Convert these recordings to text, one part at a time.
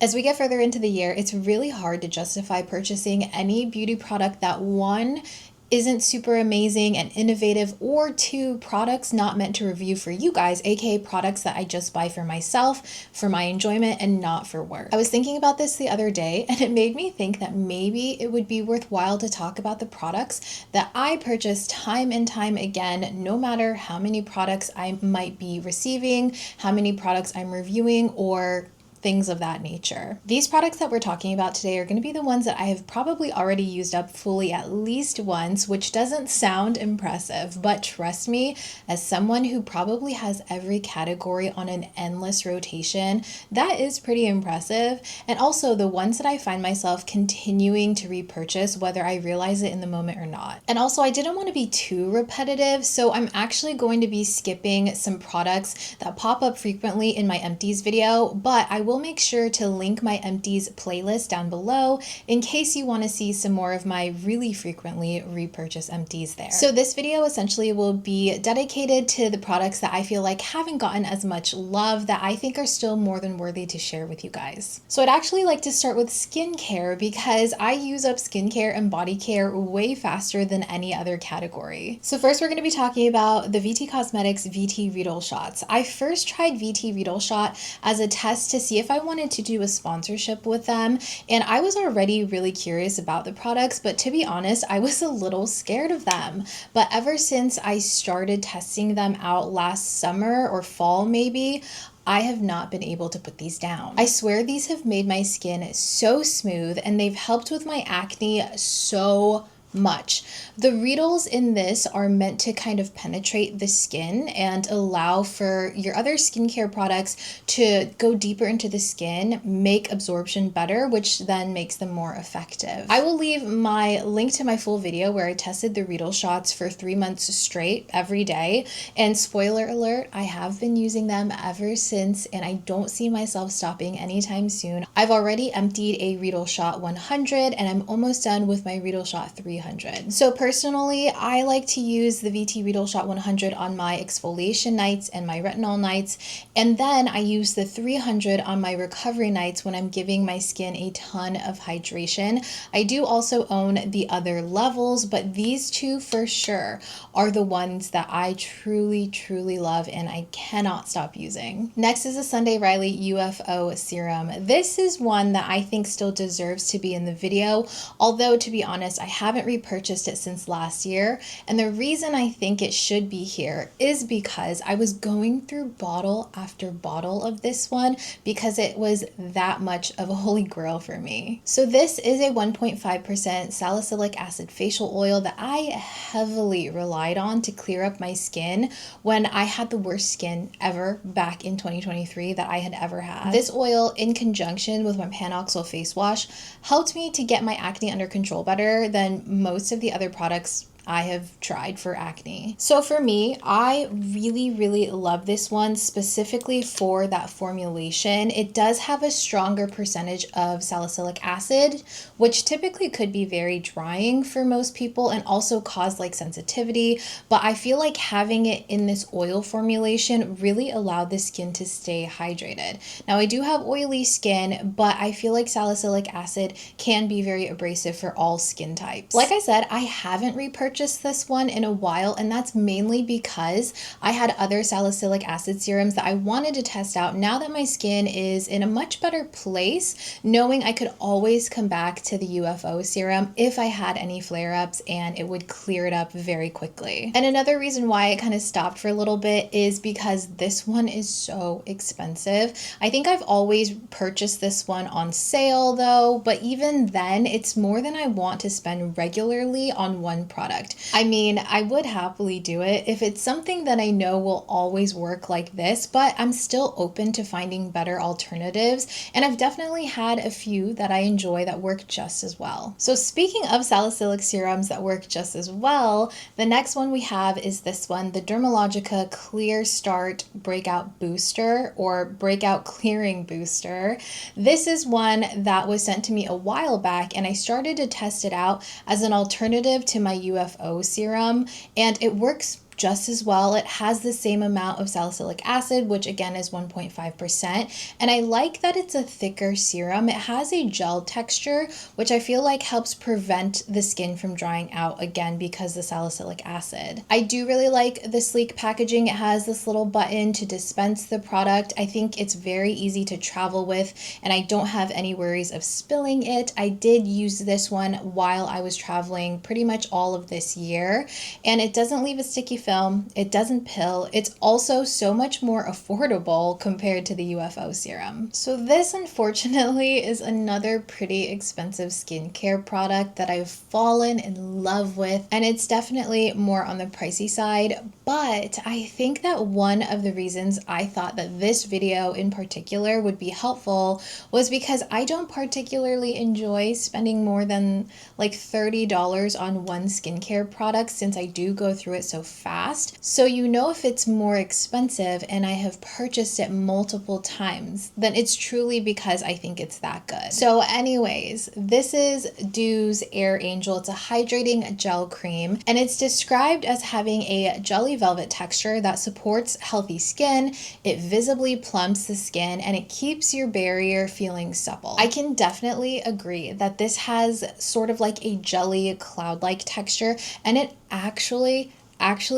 As we get further into the year, it's really hard to justify purchasing any beauty product that one, isn't super amazing and innovative, or two, products not meant to review for you guys, aka products that I just buy for myself, for my enjoyment, and not for work. I was thinking about this the other day, and it made me think that maybe it would be worthwhile to talk about the products that I purchase time and time again, no matter how many products I might be receiving, how many products I'm reviewing, or things of that nature. These products that we're talking about today are going to be the ones that I have probably already used up fully at least once, which doesn't sound impressive, but trust me, as someone who probably has every category on an endless rotation, that is pretty impressive. And also the ones that I find myself continuing to repurchase, whether I realize it in the moment or not. And also, I didn't want to be too repetitive, so I'm actually going to be skipping some products that pop up frequently in my empties video, but I will make sure to link my empties playlist down below in case you want to see some more of my really frequently repurchase empties there. So this video essentially will be dedicated to the products that I feel like haven't gotten as much love, that I think are still more than worthy to share with you guys. So I'd actually like to start with skincare because I use up skincare and body care way faster than any other category. So first we're going to be talking about the VT Cosmetics VT Reedle Shots. I first tried VT Reedle Shot as a test to see if I wanted to do a sponsorship with them, and I was already really curious about the products, but to be honest, I was a little scared of them. But ever since I started testing them out last summer or fall maybe, I have not been able to put these down. I swear these have made my skin so smooth, and they've helped with my acne so much. The Reedles in this are meant to kind of penetrate the skin and allow for your other skincare products to go deeper into the skin, make absorption better, which then makes them more effective. I will leave my link to my full video where I tested the Reedle shots for 3 months straight every day, and spoiler alert, I have been using them ever since, and I don't see myself stopping anytime soon. I've already emptied a Reedle Shot 100 and I'm almost done with my Reedle Shot 300. So personally, I like to use the VT Reedle Shot 100 on my exfoliation nights and my retinol nights, and then I use the 300 on my recovery nights when I'm giving my skin a ton of hydration. I do also own the other levels, but these two for sure are the ones that I truly love and I cannot stop using. Next is the Sunday Riley UFO Serum. This is one that I think still deserves to be in the video, although to be honest, I haven't repurchased it since last year, and the reason I think it should be here is because I was going through bottle after bottle of this one because it was that much of a holy grail for me. So this is a 1.5% salicylic acid facial oil that I heavily relied on to clear up my skin when I had the worst skin ever back in 2023 that I had ever had. This oil, in conjunction with my Panoxyl face wash, helped me to get my acne under control better than most of the other products I have tried for acne. So for me, I really love this one specifically for that formulation. It does have a stronger percentage of salicylic acid, which typically could be very drying for most people and also cause like sensitivity, but I feel like having it in this oil formulation really allowed the skin to stay hydrated. Now I do have oily skin, but I feel like salicylic acid can be very abrasive for all skin types. Like I said, I haven't repurchased this one in a while, and that's mainly because I had other salicylic acid serums that I wanted to test out now that my skin is in a much better place, knowing I could always come back to the UFO serum if I had any flare-ups and it would clear it up very quickly. And another reason why it kind of stopped for a little bit is because this one is so expensive. I think I've always purchased this one on sale though, but even then it's more than I want to spend regularly on one product. I mean, I would happily do it if it's something that I know will always work like this, but I'm still open to finding better alternatives, and I've definitely had a few that I enjoy that work just as well. So speaking of salicylic serums that work just as well, the next one we have is this one, the Dermalogica Clear Start Breakout Booster, or Breakout Clearing Booster. This is one that was sent to me a while back, and I started to test it out as an alternative to my UFO serum, and it works just as well. It has the same amount of salicylic acid, which again is 1.5%. And I like that it's a thicker serum. It has a gel texture, which I feel like helps prevent the skin from drying out again because the salicylic acid. I do really like the sleek packaging. It has this little button to dispense the product. I think it's very easy to travel with, and I don't have any worries of spilling it. I did use this one while I was traveling pretty much all of this year, and it doesn't leave a sticky film. It doesn't pill. It's also so much more affordable compared to the UFO serum. So this unfortunately is another pretty expensive skincare product that I've fallen in love with, and it's definitely more on the pricey side, but I think that one of the reasons I thought that this video in particular would be helpful was because I don't particularly enjoy spending more than like $30 on one skincare product since I do go through it so fast. So you know, if it's more expensive and I have purchased it multiple times, then it's truly because I think it's that good. So anyways, this is Dieux Air Angel. It's a hydrating gel cream, and it's described as having a jelly velvet texture that supports healthy skin. It visibly plumps the skin and it keeps your barrier feeling supple. I can definitely agree that this has sort of like a jelly cloud-like texture, and it actually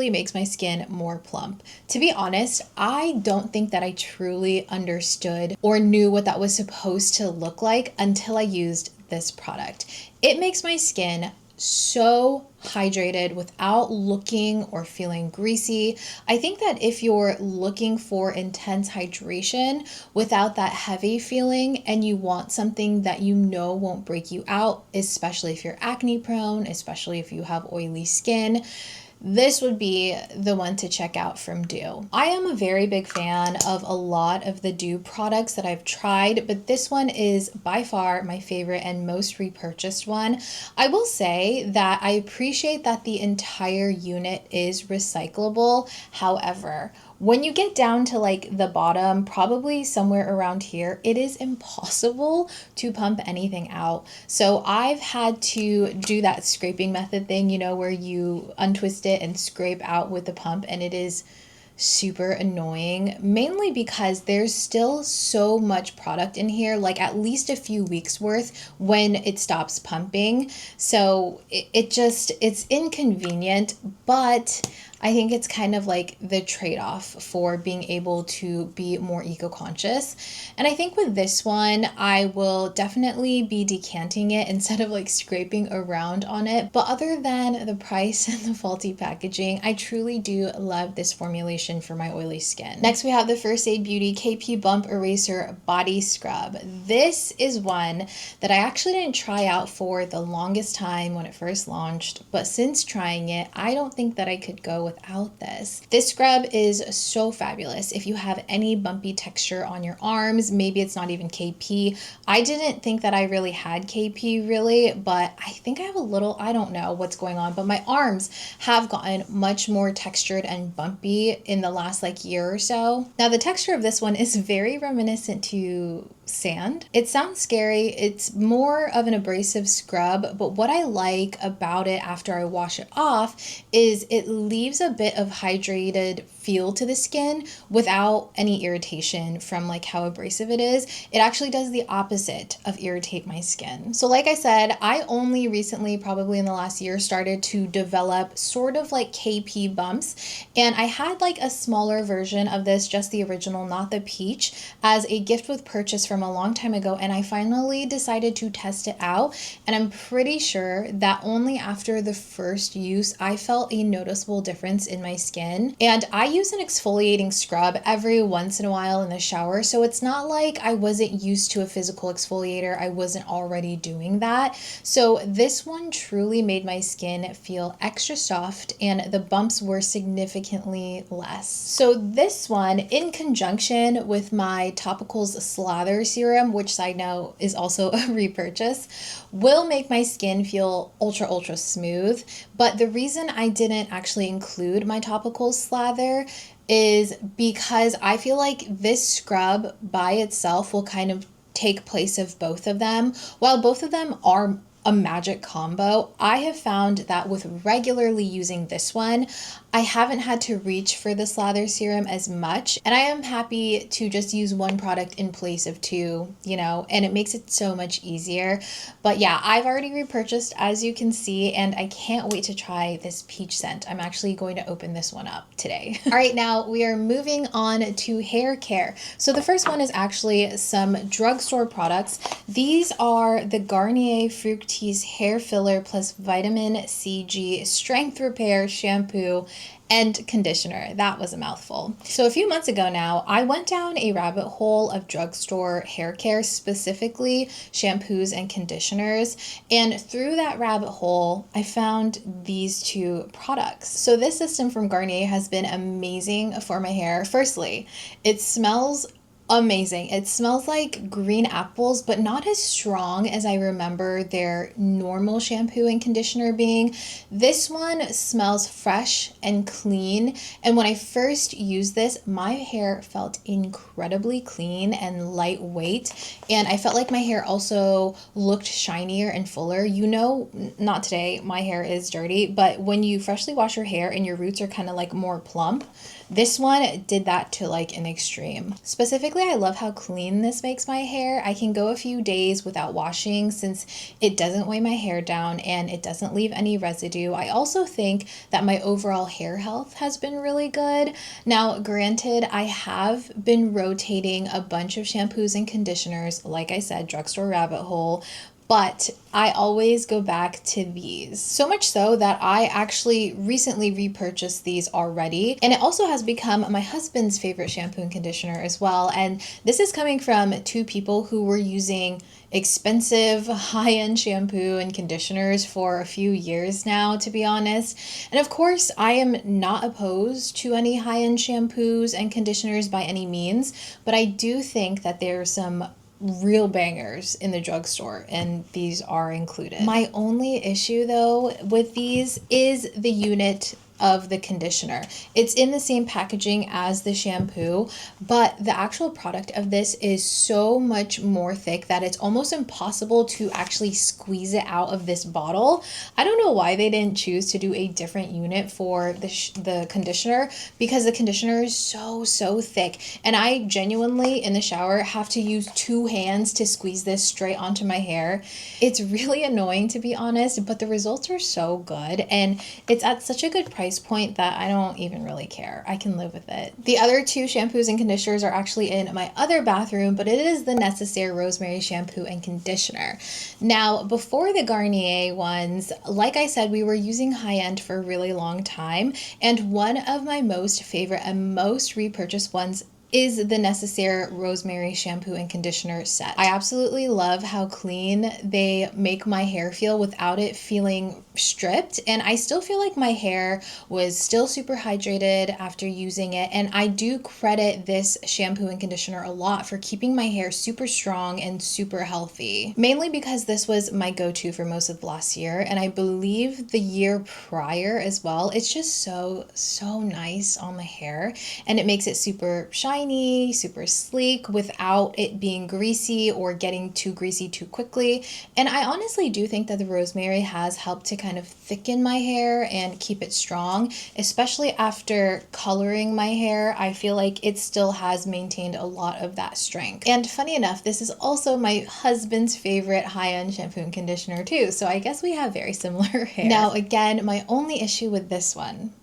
makes my skin more plump. To be honest, I don't think that I truly understood or knew what that was supposed to look like until I used this product. It makes my skin so hydrated without looking or feeling greasy. I think that if you're looking for intense hydration without that heavy feeling, and you want something that you know won't break you out, especially if you're acne prone, especially if you have oily skin, this would be the one to check out from Dieux. I am a very big fan of a lot of the Dieux products that I've tried, but this one is by far my favorite and most repurchased one. I will say that I appreciate that the entire unit is recyclable. However, when you get down to like the bottom, probably somewhere around here, it is impossible to pump anything out. So I've had to do that scraping method thing, you know, where you untwist it and scrape out with the pump, and it is super annoying, mainly because there's still so much product in here, like at least a few weeks worth when it stops pumping. So it's inconvenient, but I think it's kind of like the trade-off for being able to be more eco-conscious. And I think with this one, I will definitely be decanting it instead of like scraping around on it. But other than the price and the faulty packaging, I truly do love this formulation for my oily skin. Next, we have the First Aid Beauty KP Bump Eraser Body Scrub. This is one that I actually didn't try out for the longest time when it first launched, but since trying it, I don't think that I could go without this. This scrub is so fabulous. If you have any bumpy texture on your arms, maybe it's not even KP. I didn't think that I really had KP really, but I think I have a little, I don't know what's going on, but my arms have gotten much more textured and bumpy in the last like year or so. Now the texture of this one is very reminiscent to sand. It sounds scary. It's more of an abrasive scrub, but what I like about it after I wash it off is it leaves a bit of hydrated feel to the skin without any irritation from like how abrasive it is. It actually does the opposite of irritate my skin. So like I said, I only recently, probably in the last year, started to develop sort of like KP bumps, and I had like a smaller version of this, just the original, not the peach, as a gift with purchase from a long time ago, and I finally decided to test it out, and I'm pretty sure that only after the first use I felt a noticeable difference in my skin. And I use an exfoliating scrub every once in a while in the shower, so it's not like I wasn't used to a physical exfoliator. I wasn't already doing that. So this one truly made my skin feel extra soft, and the bumps were significantly less. So this one, in conjunction with my Topicals Slather Serum, which side note is also a repurchase, will make my skin feel ultra smooth. But the reason I didn't actually include my Topicals Slather is because I feel like this scrub by itself will kind of take place of both of them. While both of them are a magic combo, I have found that with regularly using this one, I haven't had to reach for the slather serum as much, and I am happy to just use one product in place of two, you know, and it makes it so much easier. But yeah, I've already repurchased, as you can see, and I can't wait to try this peach scent. I'm actually going to open this one up today. All right, now we are moving on to hair care. So the first one is actually some drugstore products. These are the Garnier Fructis hair filler plus vitamin CG strength repair shampoo and conditioner. That was a mouthful. So a few months ago now, I went down a rabbit hole of drugstore hair care, specifically shampoos and conditioners. And through that rabbit hole, I found these two products. So this system from Garnier has been amazing for my hair. Firstly, it smells amazing. It smells like green apples, but not as strong as I remember their normal shampoo and conditioner being. This one smells fresh and clean, and when I first used this, my hair felt incredibly clean and lightweight, and I felt like my hair also looked shinier and fuller. You know, not today, my hair is dirty, but when you freshly wash your hair and your roots are kind of like more plump, this one did that to like an extreme. Specifically, I love how clean this makes my hair. I can go a few days without washing since it doesn't weigh my hair down and it doesn't leave any residue. I also think that my overall hair health has been really good. Now, granted, I have been rotating a bunch of shampoos and conditioners, like I said, drugstore rabbit hole, but I always go back to these. So much so that I actually recently repurchased these already. And it also has become my husband's favorite shampoo and conditioner as well. And this is coming from two people who were using expensive high-end shampoo and conditioners for a few years now, to be honest. And of course, I am not opposed to any high-end shampoos and conditioners by any means, but I do think that there's some real bangers in the drugstore, and these are included. My only issue though with these is the unit of the conditioner. It's in the same packaging as the shampoo, but the actual product of this is so much more thick that it's almost impossible to actually squeeze it out of this bottle. I don't know why they didn't choose to do a different unit for the conditioner, because the conditioner is so thick, and I genuinely in the shower have to use two hands to squeeze this straight onto my hair. It's really annoying, to be honest, but the results are so good, and it's at such a good price point that I don't even really care. I can live with it. The other two shampoos and conditioners are actually in my other bathroom, but it is the Necessaire Rosemary shampoo and conditioner. Now, before the Garnier ones, like I said, we were using high-end for a really long time, and one of my most favorite and most repurchased ones is the Necessaire Rosemary shampoo and conditioner set. I absolutely love how clean they make my hair feel without it feeling stripped, and I still feel like my hair was still super hydrated after using it, and I do credit this shampoo and conditioner a lot for keeping my hair super strong and super healthy, mainly because this was my go-to for most of last year, and I believe the year prior as well. It's just so nice on my hair, and it makes it super shiny, super sleek without it being greasy or getting too greasy too quickly. And I honestly do think that the rosemary has helped to kind of thicken my hair and keep it strong, especially after coloring my hair. I feel like it still has maintained a lot of that strength. And funny enough, this is also my husband's favorite high-end shampoo and conditioner too, so I guess we have very similar hair. Now again, my only issue with this one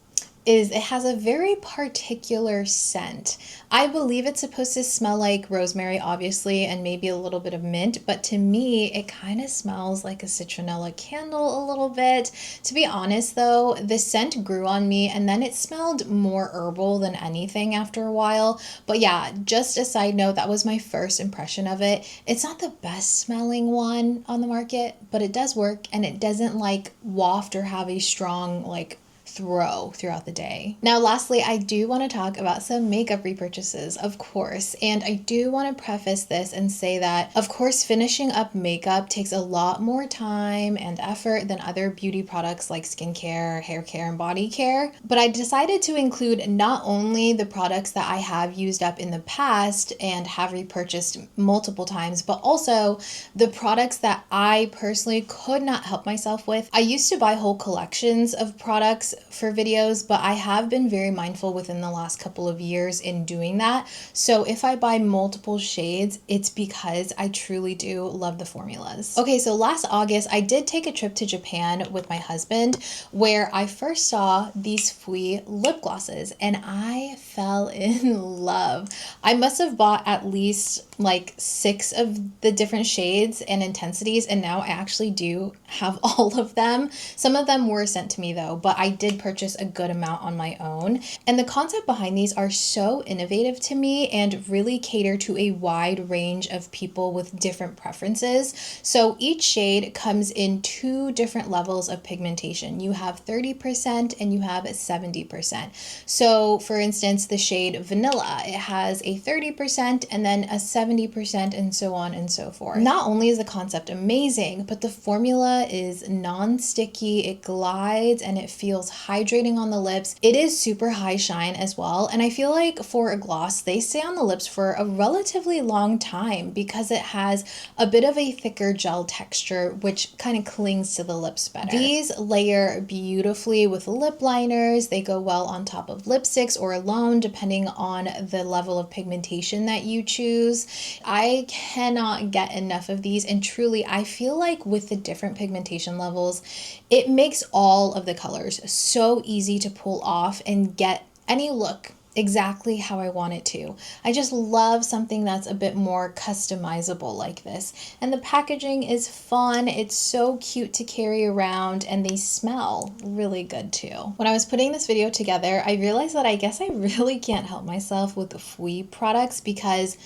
is it has a very particular scent. I believe it's supposed to smell like rosemary, obviously, and maybe a little bit of mint, but to me, it kind of smells like a citronella candle a little bit. To be honest though, the scent grew on me and then it smelled more herbal than anything after a while. But yeah, just a side note, that was my first impression of it. It's not the best smelling one on the market, but it does work, and it doesn't like waft or have a strong like throughout the day. Now, lastly, I do want to talk about some makeup repurchases, of course, and I do want to preface this and say that, of course, finishing up makeup takes a lot more time and effort than other beauty products like skincare, hair care, and body care, but I decided to include not only the products that I have used up in the past and have repurchased multiple times, but also the products that I personally could not help myself with. I used to buy whole collections of products for videos, but I have been very mindful within the last couple of years in doing that. So if I buy multiple shades, it's because I truly do love the formulas. Okay, so last August, I did take a trip to Japan with my husband where I first saw these Fwee lip glosses and I fell in love. I must have bought at least like 6 of the different shades and intensities, and now I actually do have all of them. Some of them were sent to me though, but I did purchase a good amount on my own. And the concept behind these are so innovative to me and really cater to a wide range of people with different preferences. So each shade comes in 2 different levels of pigmentation. You have 30% and you have 70%. So for instance, the shade Vanilla, it has a 30% and then a 70% and so on and so forth. Not only is the concept amazing, but the formula is non-sticky, it glides and it feels hydrating on the lips. It is super high shine as well. And I feel like for a gloss, they stay on the lips for a relatively long time because it has a bit of a thicker gel texture, which kind of clings to the lips better. These layer beautifully with lip liners. They go well on top of lipsticks or alone, depending on the level of pigmentation that you choose. I cannot get enough of these, and truly I feel like with the different pigmentation levels, it makes all of the colors so easy to pull off and get any look exactly how I want it to. I just love something that's a bit more customizable like this. And the packaging is fun. It's so cute to carry around and they smell really good too. When I was putting this video together, I realized that I guess I really can't help myself with the Fwee products because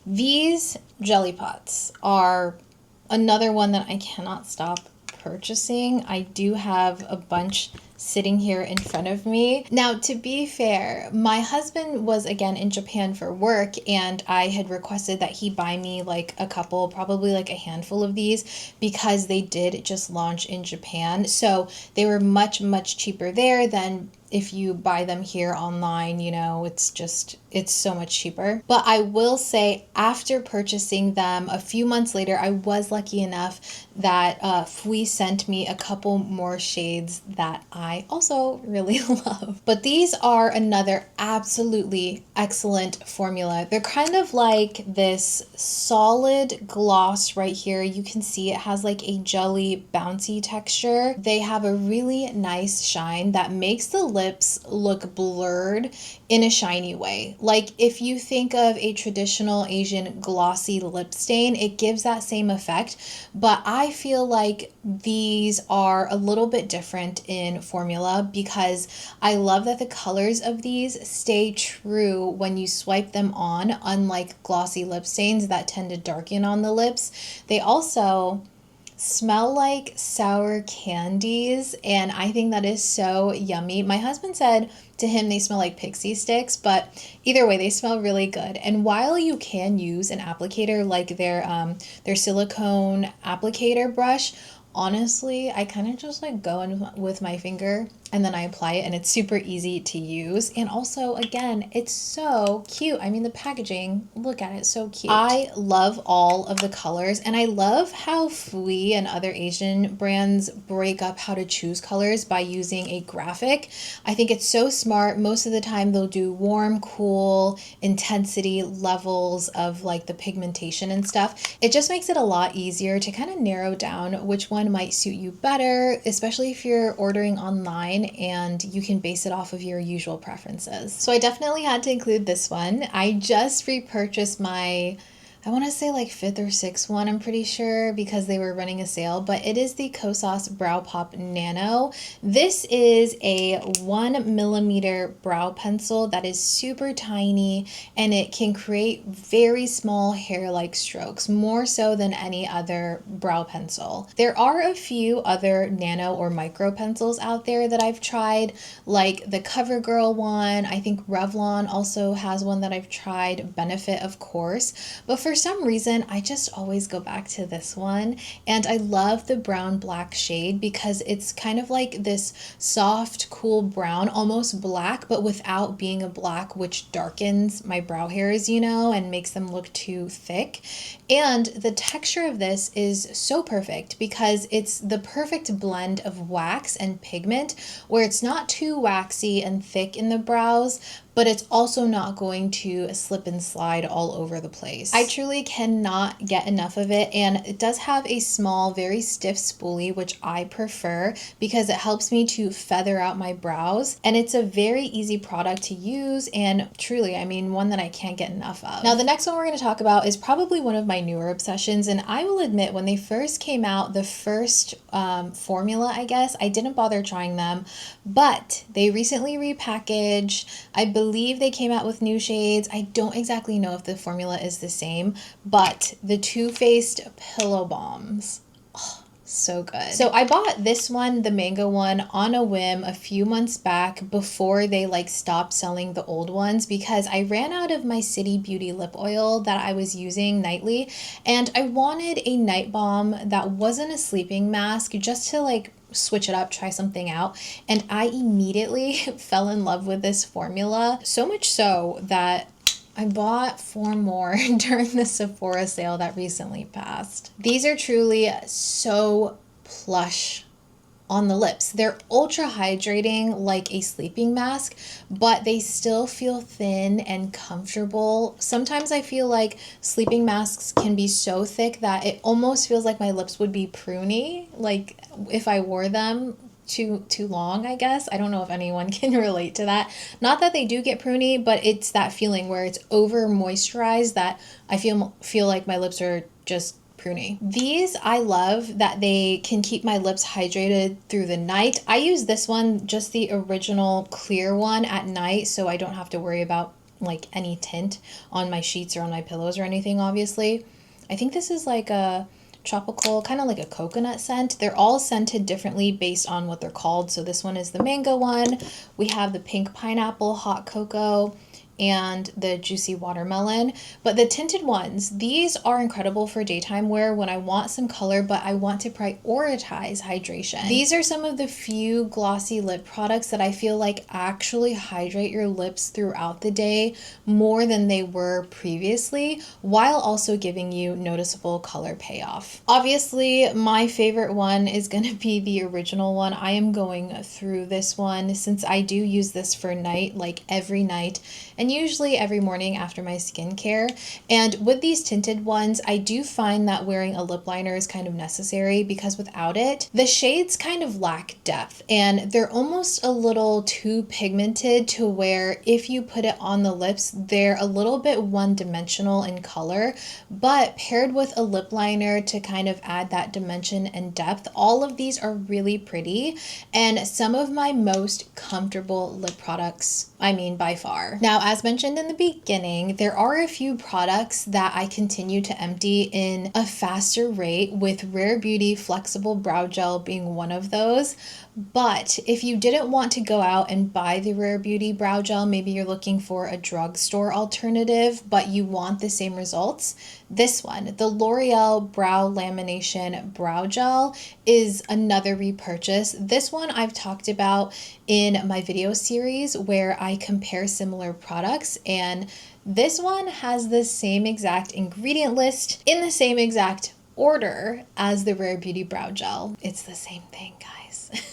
these jelly pots are another one that I cannot stop purchasing. I do have a bunch sitting here in front of me. Now, to be fair, my husband was again in Japan for work and I had requested that he buy me like a couple, probably like a handful of these because they did just launch in Japan. So they were much, much cheaper there than if you buy them here online. You know, it's so much cheaper. But I will say after purchasing them a few months later, I was lucky enough that Fwee sent me a couple more shades that I also really love. But these are another absolutely excellent formula. They're kind of like this solid gloss right here. You can see it has like a jelly bouncy texture. They have a really nice shine that makes the lips look blurred in a shiny way. Like if you think of a traditional Asian glossy lip stain, it gives that same effect, but I feel like these are a little bit different in formula because I love that the colors of these stay true when you swipe them on, unlike glossy lip stains that tend to darken on the lips. They also smell like sour candies, and I think that is so yummy. My husband said to him they smell like pixie sticks, but either way they smell really good. And while you can use an applicator like their silicone applicator brush, honestly I kind of just like go in with my finger and then I apply it, and it's super easy to use. And also, again, it's so cute. I mean, the packaging, look at it, so cute. I love all of the colors, and I love how Fwee and other Asian brands break up how to choose colors by using a graphic. I think it's so smart. Most of the time they'll do warm, cool, intensity levels of like the pigmentation and stuff. It just makes it a lot easier to kind of narrow down which one might suit you better, especially if you're ordering online and you can base it off of your usual preferences. So I definitely had to include this one. I just repurchased my, I want to say like 5th or 6th one, I'm pretty sure, because they were running a sale, but it is the Kosas Brow Pop Nano. This is a 1mm brow pencil that is super tiny, and it can create very small hair-like strokes, more so than any other brow pencil. There are a few other nano or micro pencils out there that I've tried, like the CoverGirl one. I think Revlon also has one that I've tried, Benefit of course, but for for some reason, I just always go back to this one, and I love the brown black shade because it's kind of like this soft, cool brown, almost black, but without being a black, which darkens my brow hairs, you know, and makes them look too thick. And the texture of this is so perfect because it's the perfect blend of wax and pigment where it's not too waxy and thick in the brows, but it's also not going to slip and slide all over the place. I truly cannot get enough of it, and it does have a small, very stiff spoolie, which I prefer because it helps me to feather out my brows, and it's a very easy product to use, and truly, I mean, one that I can't get enough of. Now, the next one we're going to talk about is probably one of my newer obsessions, and I will admit, when they first came out, the first formula, I guess, I didn't bother trying them, but they recently repackaged. I believe they came out with new shades. I don't exactly know if the formula is the same, but the Too Faced Pillow Balms. Oh, so good. So I bought this one, the mango one, on a whim a few months back before they like stopped selling the old ones because I ran out of my City Beauty lip oil that I was using nightly, and I wanted a night balm that wasn't a sleeping mask just to like switch it up, try something out. And I immediately fell in love with this formula, so much so that I bought 4 more during the Sephora sale that recently passed. These are truly so plush on the lips. They're ultra hydrating like a sleeping mask, but they still feel thin and comfortable. Sometimes I feel like sleeping masks can be so thick that it almost feels like my lips would be pruny, like if I wore them too long, I guess. I don't know if anyone can relate to that. Not that they do get pruny, but it's that feeling where it's over moisturized that I feel like my lips are just pruny. These I love that they can keep my lips hydrated through the night. I use this one, just the original clear one, at night, so I don't have to worry about like any tint on my sheets or on my pillows or anything, obviously. I think this is like a tropical, kind of like a coconut scent. They're all scented differently based on what they're called. So this one is the mango one. We have the pink pineapple, hot cocoa, and the juicy watermelon. But the tinted ones, these are incredible for daytime wear when I want some color, but I want to prioritize hydration. These are some of the few glossy lip products that I feel like actually hydrate your lips throughout the day more than they were previously, while also giving you noticeable color payoff. Obviously, my favorite one is going to be the original one. I am going through this one since I do use this for night, like every night, and usually every morning after my skincare. And with these tinted ones, I do find that wearing a lip liner is kind of necessary because without it, the shades kind of lack depth and they're almost a little too pigmented to where if you put it on the lips, they're a little bit one-dimensional in color. But paired with a lip liner to kind of add that dimension and depth, all of these are really pretty and some of my most comfortable lip products, I mean, by far. Now, as mentioned in the beginning, there are a few products that I continue to empty in a faster rate, with Rare Beauty Flexible Brow Gel being one of those. But if you didn't want to go out and buy the Rare Beauty Brow Gel, maybe you're looking for a drugstore alternative, but you want the same results, this one, the L'Oreal Brow Lamination Brow Gel, is another repurchase. This one I've talked about in my video series where I compare similar products, and this one has the same exact ingredient list in the same exact order as the Rare Beauty Brow Gel. It's the same thing, guys.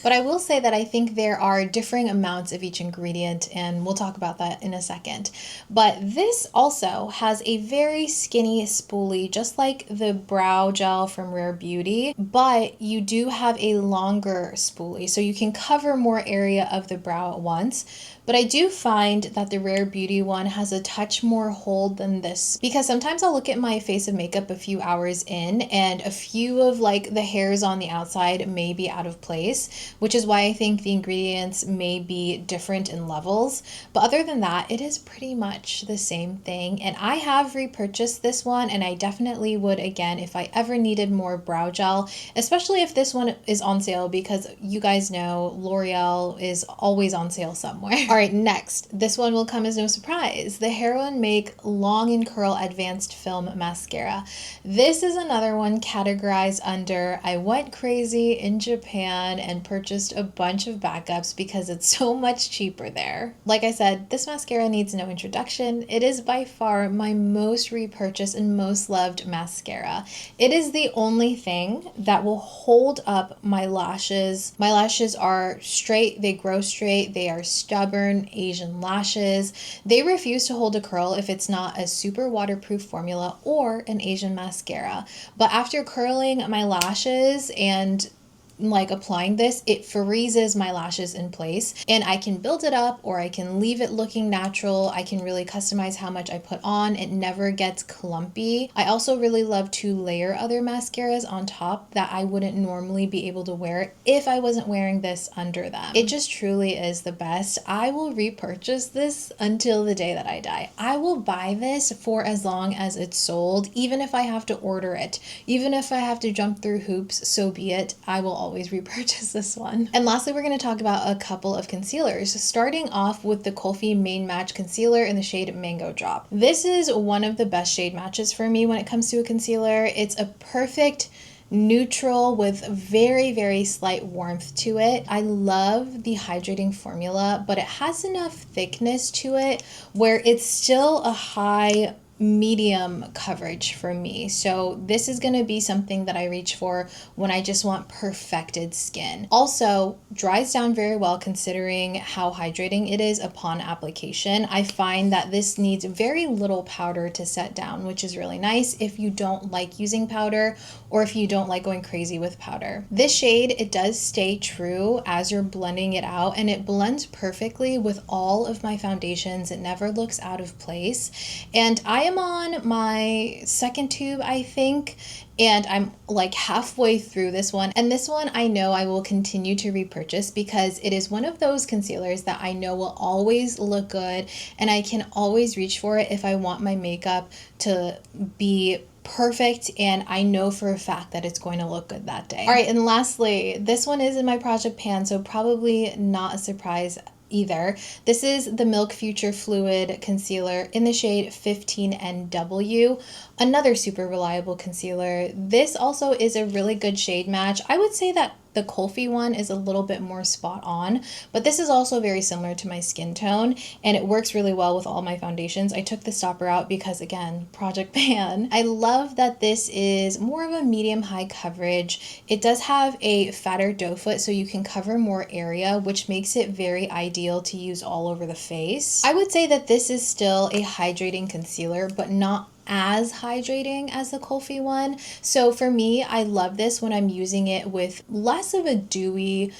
But I will say that I think there are differing amounts of each ingredient, and we'll talk about that in a second. But this also has a very skinny spoolie, just like the brow gel from Rare Beauty, but you do have a longer spoolie, so you can cover more area of the brow at once. But I do find that the Rare Beauty one has a touch more hold than this, because sometimes I'll look at my face of makeup a few hours in and a few of like the hairs on the outside may be out of place, which is why I think the ingredients may be different in levels. But other than that, it is pretty much the same thing. And I have repurchased this one, and I definitely would again if I ever needed more brow gel, especially if this one is on sale, because you guys know L'Oreal is always on sale somewhere. All right, next, this one will come as no surprise. The Heroine Make Long and Curl Advanced Film Mascara. This is another one categorized under I went crazy in Japan and purchased a bunch of backups because it's so much cheaper there. Like I said, this mascara needs no introduction. It is by far my most repurchased and most loved mascara. It is the only thing that will hold up my lashes. My lashes are straight, they grow straight, they are stubborn Asian lashes. They refuse to hold a curl if it's not a super waterproof formula or an Asian mascara. But after curling my lashes and like applying this, it freezes my lashes in place, and I can build it up or I can leave it looking natural. I can really customize how much I put on. It never gets clumpy. I also really love to layer other mascaras on top that I wouldn't normally be able to wear if I wasn't wearing this under them. It just truly is the best. I will repurchase this until the day that I die. I will buy this for as long as it's sold, even if I have to order it, even if I have to jump through hoops, so be it. I will always repurchase this one. And lastly, we're going to talk about a couple of concealers, starting off with the Kulfi Main Match Concealer in the shade Mango Drop. This is one of the best shade matches for me when it comes to a concealer. It's a perfect neutral with very, very slight warmth to it. I love the hydrating formula, but it has enough thickness to it where it's still a high medium coverage for me. So this is going to be something that I reach for when I just want perfected skin. Also dries down very well considering how hydrating it is upon application. I find that this needs very little powder to set down, which is really nice if you don't like using powder or if you don't like going crazy with powder. This shade, it does stay true as you're blending it out, and it blends perfectly with all of my foundations. It never looks out of place. And I am on my second tube, I think, and I'm like halfway through this one. And this one I know I will continue to repurchase because it is one of those concealers that I know will always look good and I can always reach for it if I want my makeup to be perfect and I know for a fact that it's going to look good that day. All right, and lastly, this one is in my project pan, so probably not a surprise either. This is the Milk Future Fluid Concealer in the shade 15NW. Another super reliable concealer. This also is a really good shade match. I would say that the Kulfi one is a little bit more spot on, but this is also very similar to my skin tone and it works really well with all my foundations. I took the stopper out because, again, project pan. I love that this is more of a medium high coverage. It does have a fatter doe foot so you can cover more area, which makes it very ideal to use all over the face. I would say that this is still a hydrating concealer, but not as hydrating as the Kulfi one. So for me, I love this when I'm using it with less of a dewy,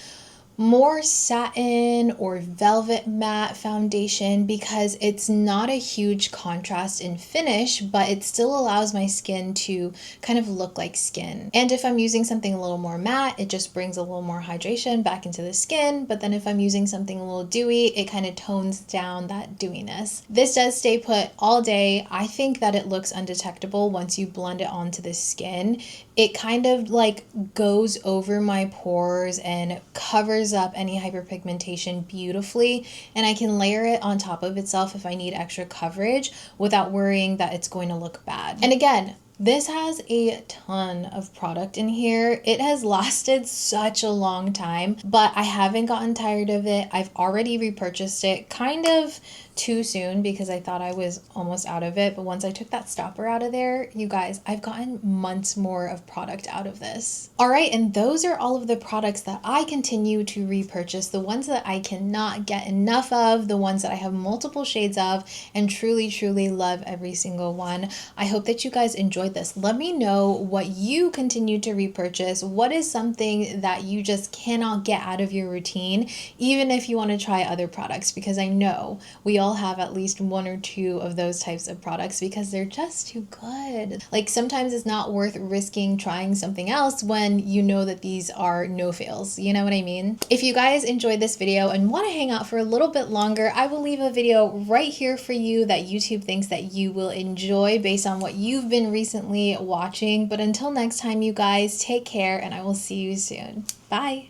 more satin or velvet matte foundation because it's not a huge contrast in finish, but it still allows my skin to kind of look like skin. And if I'm using something a little more matte, it just brings a little more hydration back into the skin. But then if I'm using something a little dewy, it kind of tones down that dewiness. This does stay put all day. I think that it looks undetectable once you blend it onto the skin. It kind of like goes over my pores and covers up any hyperpigmentation beautifully, and I can layer it on top of itself if I need extra coverage without worrying that it's going to look bad. And again, this has a ton of product in here. It has lasted such a long time, but I haven't gotten tired of it. I've already repurchased it kind of too soon because I thought I was almost out of it, but once I took that stopper out of there, you guys, I've gotten months more of product out of this. All right, and those are all of the products that I continue to repurchase, the ones that I cannot get enough of, the ones that I have multiple shades of and truly, truly love every single one. I hope that you guys enjoyed this. Let me know what you continue to repurchase. What is something that you just cannot get out of your routine, even if you want to try other products, because I know we all have at least one or two of those types of products because they're just too good. Like sometimes it's not worth risking trying something else when you know that these are no fails. You know what I mean? If you guys enjoyed this video and want to hang out for a little bit longer, I will leave a video right here for you that YouTube thinks that you will enjoy based on what you've been recently watching. But until next time, you guys, take care and I will see you soon. Bye.